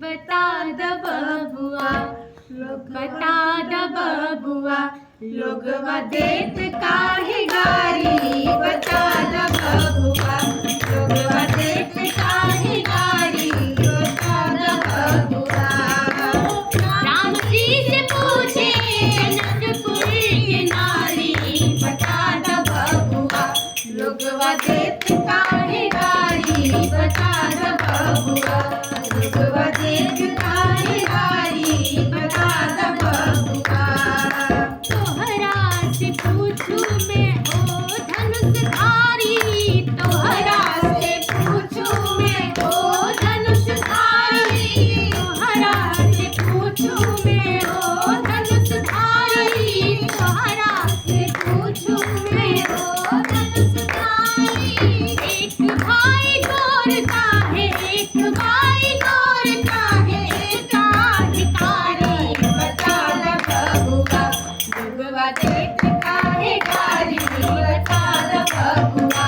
बता द बबुआ, बता द बबुआ, लोगवा देत काहे गारी, बता द बबुआ, लोगवा देत काहे गारी, बता द बबुआ। राम जी से पूछे जनकपुर की नारी, बता द बबुआ, लोगवा देत काहे गारी, बता द बबुआ, लोगवा देत काहे गारी, बता द बबुआ। तोहरा से पूछूं मैं ओ धनुषधारी, तोहरा से पूछूं मैं ओ धनुषधारी, तोहरा से पूछूं मैं ओ धनुषधारी, तोहरा से पूछूं मैं ओ धनुषधारी। एक भाई गोर का है, एक भाई गोर का है, एकाधिकारी, बता द बबुआ, लोगवा देत काहे गारी, बता द बबुआ,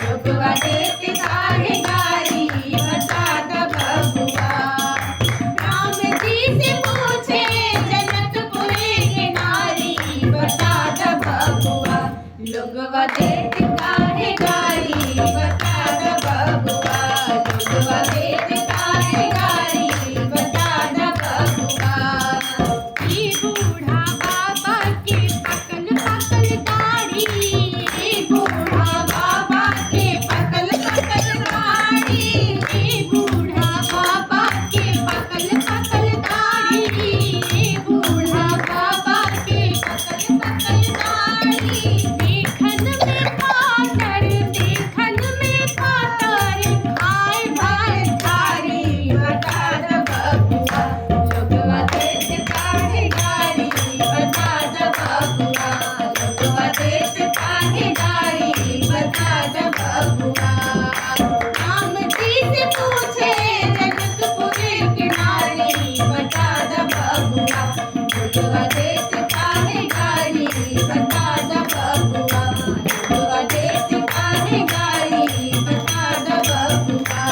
लोगवा देत काहे गारी, बता द बबुआ। राम जी से पूछे जनकपुर के नारी, बता द बबुआ, लोगवा देत काहे गारी, बता द बबुआ, लोगवा देत काहे गारी, बता द बबुआ। ई बूढ़ा बाबा के पकल पकल दाढ़ी, ई बूढ़ा बाबा के पकल पकल दाढ़ी, ई बूढ़ा बाबा के पकल पकल दाढ़ी, ई बूढ़ा बाबा के पकल पकल दाढ़ी। देखन में पातर, देखन में पातर, आय भाई थारी, बता द बबुआ, लोगवा देत काहे गारी, बता द बबुआ, लोगवा देत काहे गारी, बता द बबुआ। राम जी से पूछे जनकपुर की नारी, बता द बबुआ, लोगवा देत काहे गारी, बता द बबुआ, लोगवा देत काहे गारी, बता द बबुआ।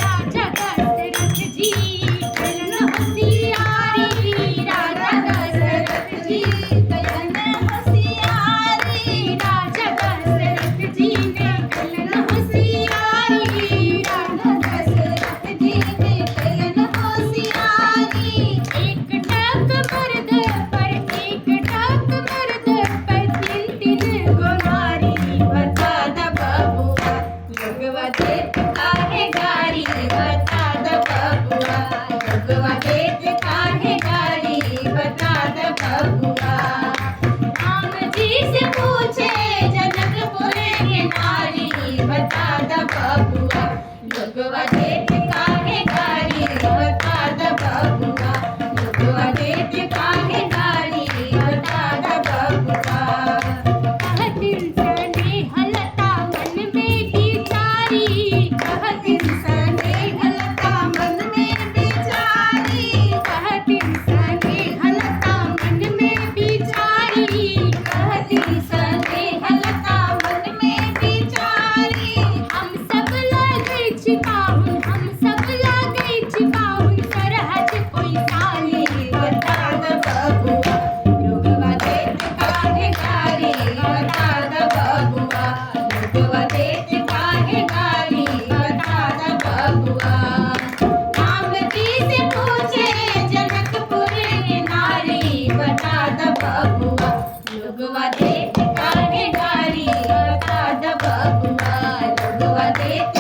राजा दशरथ जी कलन होशियारी, राजा दशरथ जी कलन होशियारी, राजा दशरथ जी ने कलन होशियारी, राजा दशरथ जी ने कलन होशियारी। एक टक मर्द पर, एक टक मर्द पर, तीन तीन गो नारी, बता द बबुआ, लोगवा देत काहे गारी, बता द बबुआ, लोगवा देत काहे गारी, बता द बबुआ। राम जी से पूछे जनकपुर के नारी, बता द बबुआ, लोगवा देत काहे गारी, बता द बबुआ, लोगवा देत काहे गारी, बता द बबुआ। कहतिन स्नेह लता मन में बिचारी, कहतिन स्नेह लता मन में बिचारी, कहतिन स्नेह लता मन में बिचारी, कहतिन स्नेह लता मन में बिचारी। हम सब लागे छिपाहुन, हम सब लागे छिपाहुन, सरहद कोई साली, बता द बबुआ, लोगवा देत काहे गारी, बता द बबुआ, लोगवा देत काहे गारी, बता द बबुआ। राम जी से पूछे जनकपुर की नारी, बता द बबुआ, लोगवा देत काहे गारी, बता द बबुआ, लोगवा देत